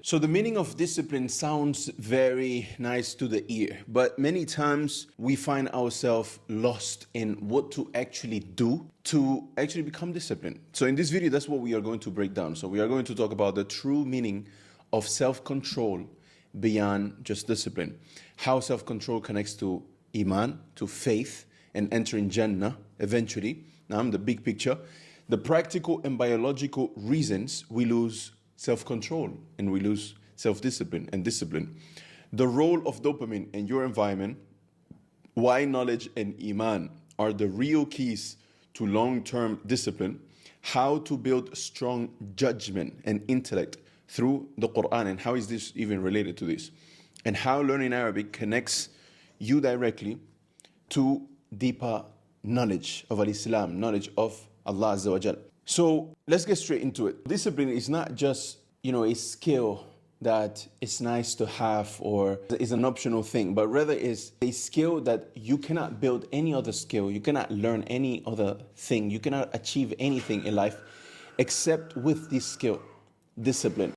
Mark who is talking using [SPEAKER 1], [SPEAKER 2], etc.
[SPEAKER 1] So the meaning of discipline sounds very nice to the ear, but many times we find ourselves lost in what to actually do to actually become disciplined. So in this video, that's what we are going to break down. So we are going to talk about the true meaning of self-control beyond just discipline, how self-control connects to Iman, to faith, and entering Jannah eventually. Now, the big picture, the practical and biological reasons we lose self-control and we lose self-discipline and discipline. The role of dopamine in your environment, why knowledge and Iman are the real keys to long-term discipline, how to build strong judgment and intellect through the Quran, and how is this even related to this, and how learning Arabic connects you directly to deeper knowledge of Al-Islam, knowledge of Allah Azza wa Jal. So let's get straight into it. Discipline is not just, a skill that is nice to have or is an optional thing, but rather is a skill that you cannot build any other skill. You cannot learn any other thing. You cannot achieve anything in life except with this skill, discipline.